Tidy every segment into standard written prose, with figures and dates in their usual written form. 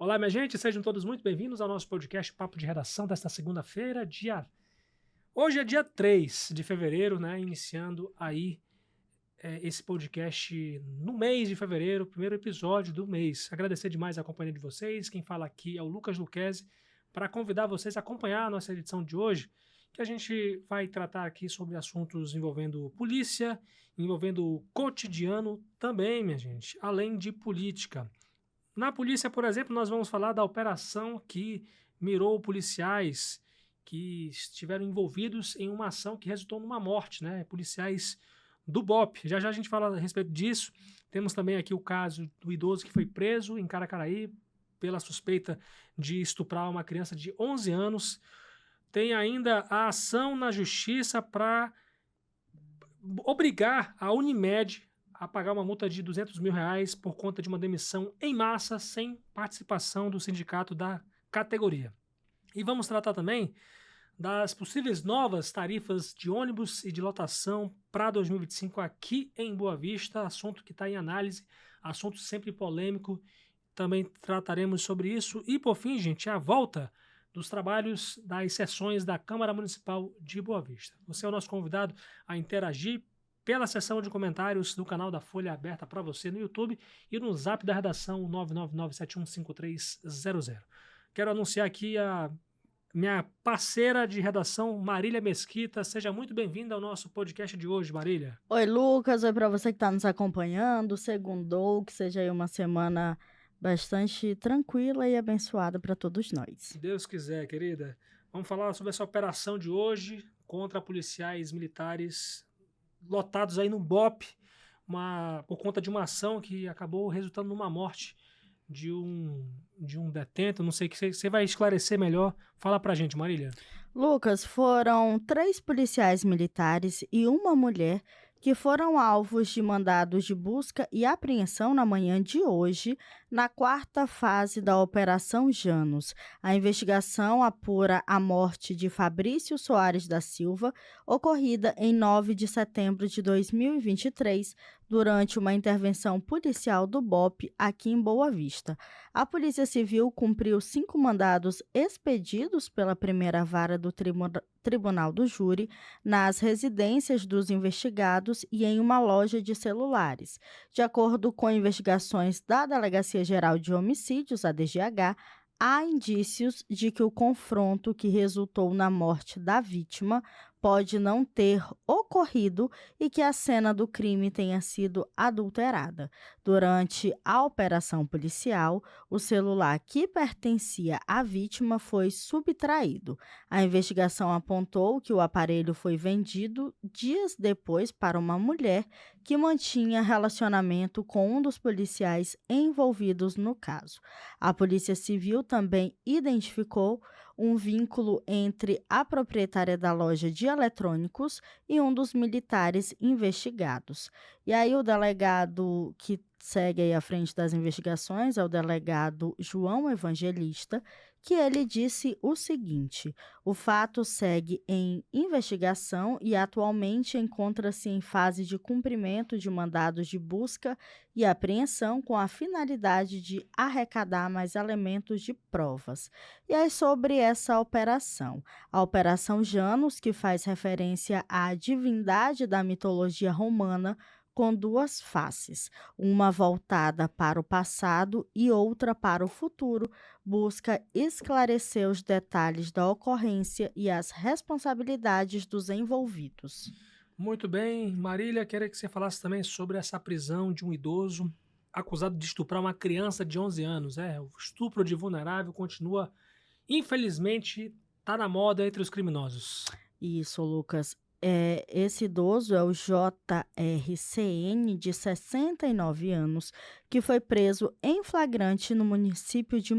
Olá, minha gente, sejam todos muito bem-vindos ao nosso podcast Papo de Redação desta segunda-feira, Hoje é dia 3 de fevereiro, né, iniciando aí esse podcast no mês de fevereiro, primeiro episódio do mês. Agradecer demais a companhia de vocês, quem fala aqui é o Lucas Luquezzi, para convidar vocês a acompanhar a nossa edição de hoje, que a gente vai tratar aqui sobre assuntos envolvendo polícia, envolvendo o cotidiano também, minha gente, além de política. Na polícia, por exemplo, nós vamos falar da operação que mirou policiais que estiveram envolvidos em uma ação que resultou numa morte, né? Policiais do BOPE. Já já a gente fala a respeito disso. Temos também aqui o caso do idoso que foi preso em Caracaraí pela suspeita de estuprar uma criança de 11 anos. Tem ainda a ação na justiça para obrigar a Unimed a pagar uma multa de R$200 mil por conta de uma demissão em massa sem participação do sindicato da categoria. E vamos tratar também das possíveis novas tarifas de ônibus e de lotação para 2025 aqui em Boa Vista, assunto que está em análise, assunto sempre polêmico, também trataremos sobre isso. E por fim, gente, a volta dos trabalhos das sessões da Câmara Municipal de Boa Vista. Você é o nosso convidado a interagir pela seção de comentários do canal da Folha aberta para você no YouTube e no zap da redação 999715300. Quero anunciar aqui a minha parceira de redação, Marília Mesquita. Seja muito bem-vinda ao nosso podcast de hoje, Marília. Oi, Lucas. Oi para você que está nos acompanhando. Segundou, que seja aí uma semana bastante tranquila e abençoada para todos nós. Se Deus quiser, querida. Vamos falar sobre essa operação de hoje contra policiais militares lotados aí no BOPE, por conta de uma ação que acabou resultando numa morte de um detento. Não sei, que você vai esclarecer melhor. Fala pra gente, Marília. Lucas, foram 3 policiais militares e uma mulher que foram alvos de mandados de busca e apreensão na manhã de hoje, na 4ª fase da Operação Janus. A investigação apura a morte de Fabrício Soares da Silva, ocorrida em 9 de setembro de 2023, durante uma intervenção policial do BOPE aqui em Boa Vista. A Polícia Civil cumpriu 5 mandados expedidos pela primeira vara do Tribunal do Júri nas residências dos investigados e em uma loja de celulares. De acordo com investigações da Delegacia Geral de Homicídios, a DGH, há indícios de que o confronto que resultou na morte da vítima pode não ter ocorrido e que a cena do crime tenha sido adulterada. Durante a operação policial, o celular que pertencia à vítima foi subtraído. A investigação apontou que o aparelho foi vendido dias depois para uma mulher que mantinha relacionamento com um dos policiais envolvidos no caso. A Polícia Civil também identificou um vínculo entre a proprietária da loja de eletrônicos e um dos militares investigados. E aí o delegado que segue aí à frente das investigações é o delegado João Evangelista, que ele disse o seguinte: o fato segue em investigação e atualmente encontra-se em fase de cumprimento de mandados de busca e apreensão com a finalidade de arrecadar mais elementos de provas. E aí sobre essa operação, a Operação Janus, que faz referência à divindade da mitologia romana, com 2 faces, uma voltada para o passado e outra para o futuro, busca esclarecer os detalhes da ocorrência e as responsabilidades dos envolvidos. Muito bem, Marília, queria que você falasse também sobre essa prisão de um idoso acusado de estuprar uma criança de 11 anos. O estupro de vulnerável continua, infelizmente, está na moda entre os criminosos. Isso, Lucas. Esse idoso é o JRCN, de 69 anos, que foi preso em flagrante no município de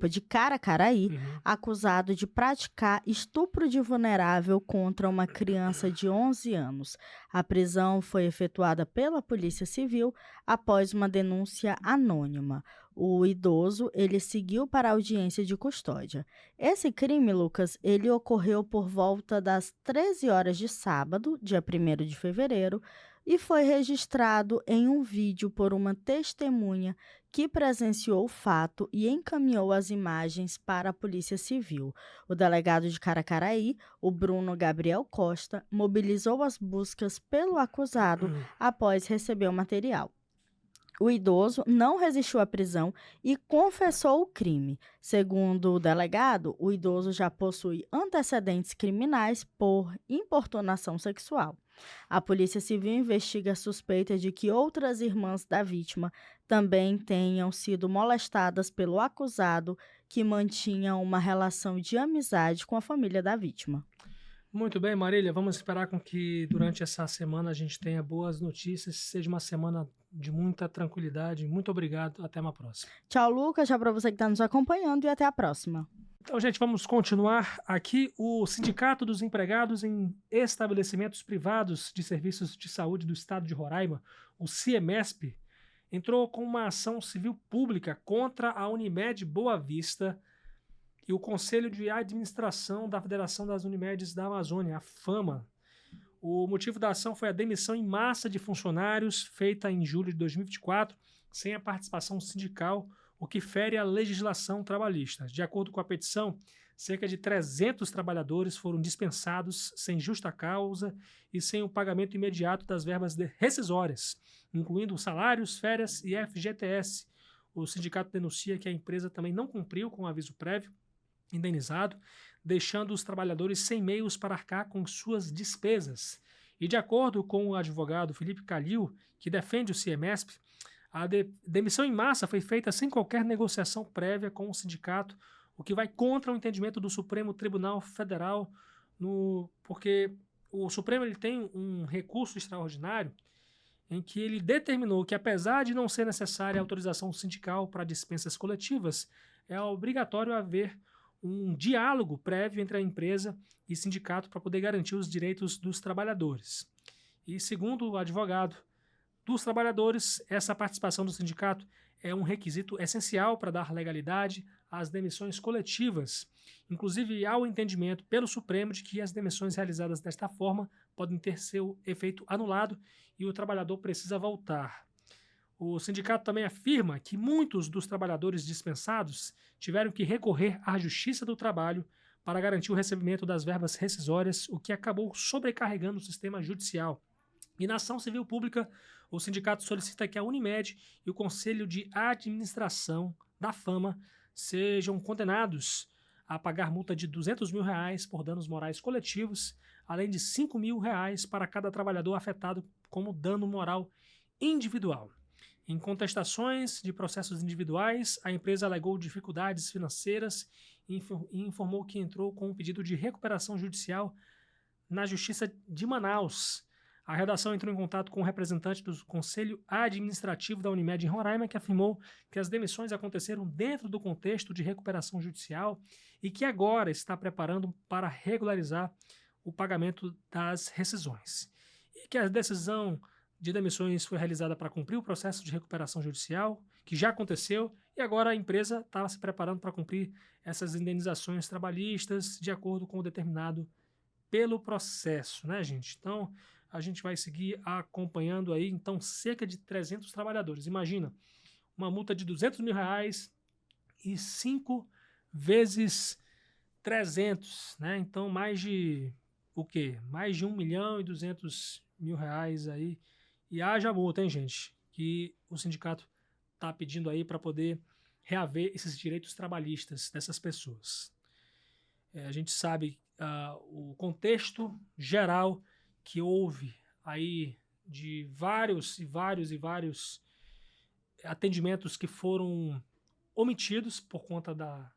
de Caracaraí, acusado de praticar estupro de vulnerável contra uma criança de 11 anos. A prisão foi efetuada pela Polícia Civil após uma denúncia anônima. O idoso, ele seguiu para a audiência de custódia. Esse crime, Lucas, ele ocorreu por volta das 13 horas de sábado, dia 1º de fevereiro, e foi registrado em um vídeo por uma testemunha que presenciou o fato e encaminhou as imagens para a Polícia Civil. O delegado de Caracaraí, o Bruno Gabriel Costa, mobilizou as buscas pelo acusado após receber o material. O idoso não resistiu à prisão e confessou o crime. Segundo o delegado, o idoso já possui antecedentes criminais por importunação sexual. A Polícia Civil investiga a suspeita de que outras irmãs da vítima também tenham sido molestadas pelo acusado, que mantinha uma relação de amizade com a família da vítima. Muito bem, Marília, vamos esperar com que durante essa semana a gente tenha boas notícias, seja uma semana de muita tranquilidade. Muito obrigado, até uma próxima. Tchau, Lucas, já para você que está nos acompanhando e até a próxima. Então, gente, vamos continuar aqui. O Sindicato dos Empregados em Estabelecimentos Privados de Serviços de Saúde do Estado de Roraima, o CIEMESP, entrou com uma ação civil pública contra a Unimed Boa Vista e o Conselho de Administração da Federação das Unimedes da Amazônia, a FAMA. O motivo da ação foi a demissão em massa de funcionários feita em julho de 2024, sem a participação sindical, o que fere a legislação trabalhista. De acordo com a petição, cerca de 300 trabalhadores foram dispensados sem justa causa e sem o pagamento imediato das verbas rescisórias, incluindo salários, férias e FGTS. O sindicato denuncia que a empresa também não cumpriu com o aviso prévio indenizado, deixando os trabalhadores sem meios para arcar com suas despesas. E de acordo com o advogado Felipe Calil, que defende o CIEMESP, a demissão em massa foi feita sem qualquer negociação prévia com o sindicato, o que vai contra o entendimento do Supremo Tribunal Federal, porque o Supremo ele tem um recurso extraordinário em que ele determinou que, apesar de não ser necessária a autorização sindical para dispensas coletivas, é obrigatório haver um diálogo prévio entre a empresa e sindicato para poder garantir os direitos dos trabalhadores. E, segundo o advogado dos trabalhadores, essa participação do sindicato é um requisito essencial para dar legalidade às demissões coletivas. Inclusive, há o entendimento pelo Supremo de que as demissões realizadas desta forma podem ter seu efeito anulado e o trabalhador precisa voltar. O sindicato também afirma que muitos dos trabalhadores dispensados tiveram que recorrer à Justiça do Trabalho para garantir o recebimento das verbas rescisórias, o que acabou sobrecarregando o sistema judicial. E na ação civil pública, o sindicato solicita que a Unimed e o Conselho de Administração da FAMA sejam condenados a pagar multa de R$200 mil por danos morais coletivos, além de R$5 mil para cada trabalhador afetado como dano moral individual. Em contestações de processos individuais, a empresa alegou dificuldades financeiras e informou que entrou com um pedido de recuperação judicial na Justiça de Manaus. A redação entrou em contato com o representante do Conselho Administrativo da Unimed em Roraima, que afirmou que as demissões aconteceram dentro do contexto de recuperação judicial e que agora está preparando para regularizar o pagamento das rescisões. E que a decisão de demissões foi realizada para cumprir o processo de recuperação judicial, que já aconteceu, e agora a empresa estava se preparando para cumprir essas indenizações trabalhistas de acordo com o determinado pelo processo, né, gente? Então, a gente vai seguir acompanhando aí, então, cerca de 300 trabalhadores. Imagina, uma multa de R$200 mil e 5 vezes 300, né? Então, mais de, o quê? Mais de R$1.200.000 aí. E haja multa, hein, gente? Que o sindicato está pedindo aí para poder reaver esses direitos trabalhistas dessas pessoas. A gente sabe o contexto geral que houve aí de vários atendimentos que foram omitidos por conta da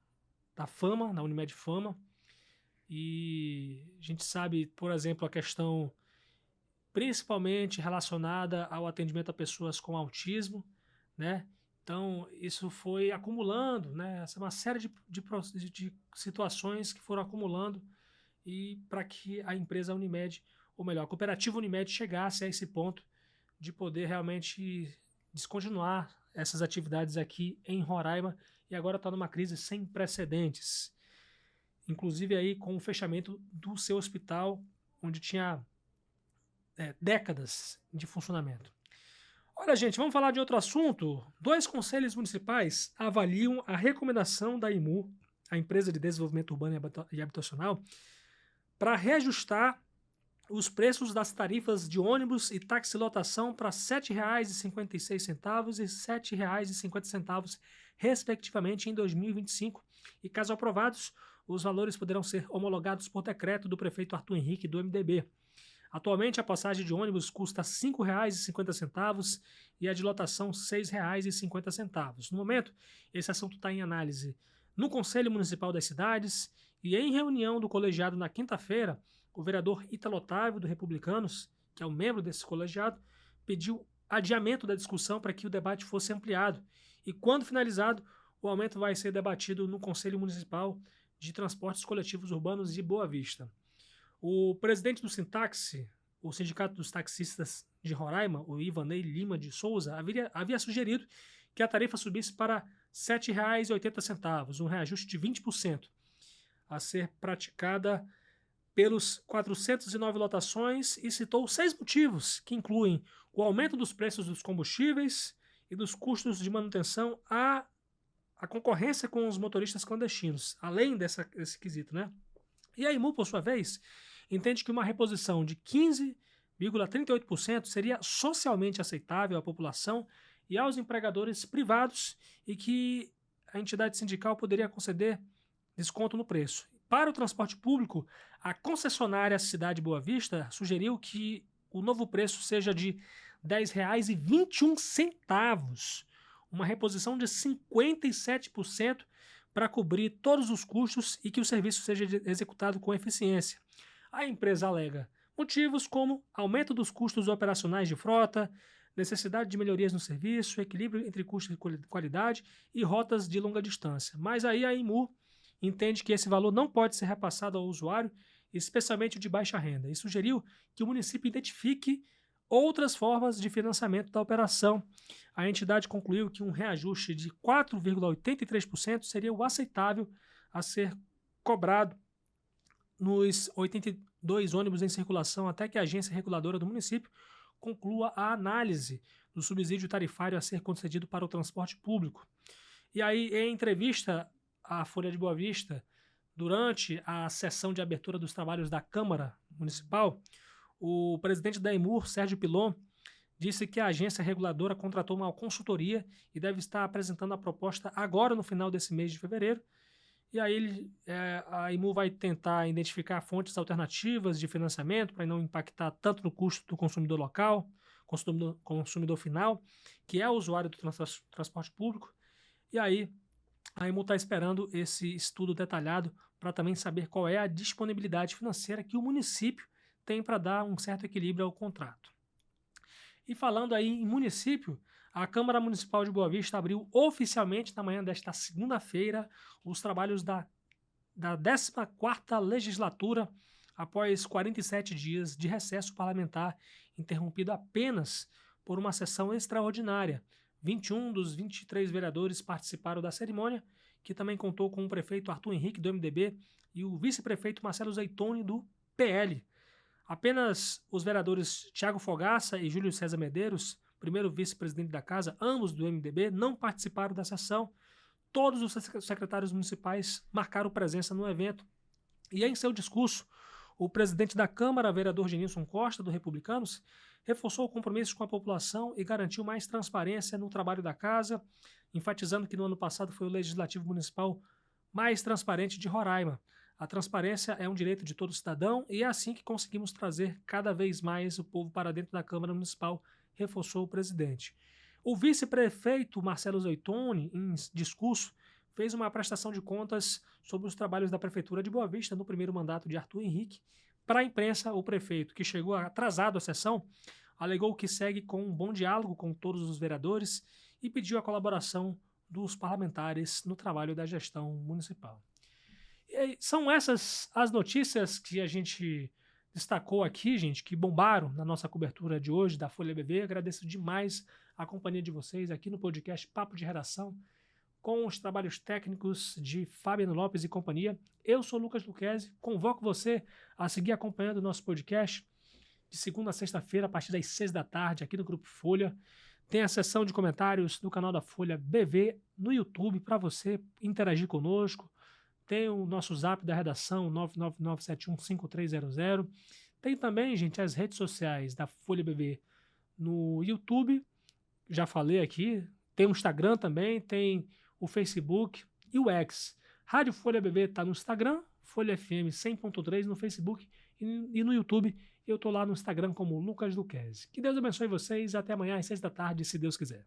FAMA, da Unimed FAMA. E a gente sabe, por exemplo, a questão principalmente relacionada ao atendimento a pessoas com autismo, né? Então, isso foi acumulando, né? Essa é uma série de situações que foram acumulando e para que a empresa Unimed, ou melhor, a cooperativa Unimed chegasse a esse ponto de poder realmente descontinuar essas atividades aqui em Roraima e agora está numa crise sem precedentes. Inclusive aí com o fechamento do seu hospital, onde tinha décadas de funcionamento. Olha, gente, vamos falar de outro assunto. 2 conselhos municipais avaliam a recomendação da IMU, a Empresa de Desenvolvimento Urbano e Habitacional, para reajustar os preços das tarifas de ônibus e taxilotação para R$ 7,56 e R$ 7,50, respectivamente, em 2025. E, caso aprovados, os valores poderão ser homologados por decreto do prefeito Arthur Henrique, do MDB. Atualmente, a passagem de ônibus custa R$ 5,50 e a de lotação R$ 6,50. No momento, esse assunto está em análise no Conselho Municipal das Cidades e em reunião do colegiado na quinta-feira, o vereador Ítalo Otávio, do Republicanos, que é um membro desse colegiado, pediu adiamento da discussão para que o debate fosse ampliado. E, quando finalizado, o aumento vai ser debatido no Conselho Municipal de Transportes Coletivos Urbanos de Boa Vista. O presidente do Sintaxe, o Sindicato dos Taxistas de Roraima, o Ivanei Lima de Souza, havia sugerido que a tarifa subisse para R$ 7,80, um reajuste de 20%, a ser praticada pelos 409 lotações, e citou 6 motivos, que incluem o aumento dos preços dos combustíveis e dos custos de manutenção a concorrência com os motoristas clandestinos, além desse quesito, né? E a IMU, por sua vez, entende que uma reposição de 15,38% seria socialmente aceitável à população e aos empregadores privados e que a entidade sindical poderia conceder desconto no preço. Para o transporte público, a concessionária Cidade Boa Vista sugeriu que o novo preço seja de R$ 10,21, uma reposição de 57% para cobrir todos os custos e que o serviço seja executado com eficiência. A empresa alega motivos como aumento dos custos operacionais de frota, necessidade de melhorias no serviço, equilíbrio entre custo e qualidade e rotas de longa distância. Mas aí a IMU entende que esse valor não pode ser repassado ao usuário, especialmente o de baixa renda, e sugeriu que o município identifique outras formas de financiamento da operação. A entidade concluiu que um reajuste de 4,83% seria o aceitável a ser cobrado nos 82 ônibus em circulação até que a agência reguladora do município conclua a análise do subsídio tarifário a ser concedido para o transporte público. E aí, em entrevista à Folha de Boa Vista, durante a sessão de abertura dos trabalhos da Câmara Municipal, o presidente da EMUR, Sérgio Pilon, disse que a agência reguladora contratou uma consultoria e deve estar apresentando a proposta agora no final desse mês de fevereiro. E aí a EMUR vai tentar identificar fontes alternativas de financiamento para não impactar tanto no custo do consumidor local, consumidor final, que é o usuário do transporte público. E aí a EMUR está esperando esse estudo detalhado para também saber qual é a disponibilidade financeira que o município tem para dar um certo equilíbrio ao contrato. E falando aí em município, a Câmara Municipal de Boa Vista abriu oficialmente na manhã desta segunda-feira os trabalhos da 14ª legislatura, após 47 dias de recesso parlamentar, interrompido apenas por uma sessão extraordinária. 21 dos 23 vereadores participaram da cerimônia, que também contou com o prefeito Arthur Henrique, do MDB, e o vice-prefeito Marcelo Zeitone, do PL. Apenas os vereadores Tiago Fogaça e Júlio César Medeiros, primeiro vice-presidente da casa, ambos do MDB, não participaram da sessão. Todos os secretários municipais marcaram presença no evento. E em seu discurso, o presidente da Câmara, vereador Genilson Costa, do Republicanos, reforçou o compromisso com a população e garantiu mais transparência no trabalho da casa, enfatizando que no ano passado foi o Legislativo Municipal mais transparente de Roraima. A transparência é um direito de todo cidadão e é assim que conseguimos trazer cada vez mais o povo para dentro da Câmara Municipal, reforçou o presidente. O vice-prefeito Marcelo Zeitone, em discurso, fez uma prestação de contas sobre os trabalhos da Prefeitura de Boa Vista no primeiro mandato de Arthur Henrique. Para a imprensa, o prefeito, que chegou atrasado à sessão, alegou que segue com um bom diálogo com todos os vereadores e pediu a colaboração dos parlamentares no trabalho da gestão municipal. E são essas as notícias que a gente destacou aqui, gente, que bombaram na nossa cobertura de hoje da Folha BB. Agradeço demais a companhia de vocês aqui no podcast Papo de Redação, com os trabalhos técnicos de Fabiano Lopes e companhia. Eu sou Lucas Luquezzi, convoco você a seguir acompanhando o nosso podcast de segunda a sexta-feira, a partir das 6 da tarde, aqui no Grupo Folha. Tem a seção de comentários do canal da Folha BV no YouTube para você interagir conosco. Tem o nosso zap da redação, 999715300. Tem também, gente, as redes sociais da Folha BV no YouTube. Já falei aqui. Tem o Instagram também, tem o Facebook e o X. Rádio Folha BV está no Instagram, Folha FM 100.3 no Facebook e no YouTube. Eu estou lá no Instagram como Lucas Luquezzi. Que Deus abençoe vocês. Até amanhã às 6 da tarde, se Deus quiser.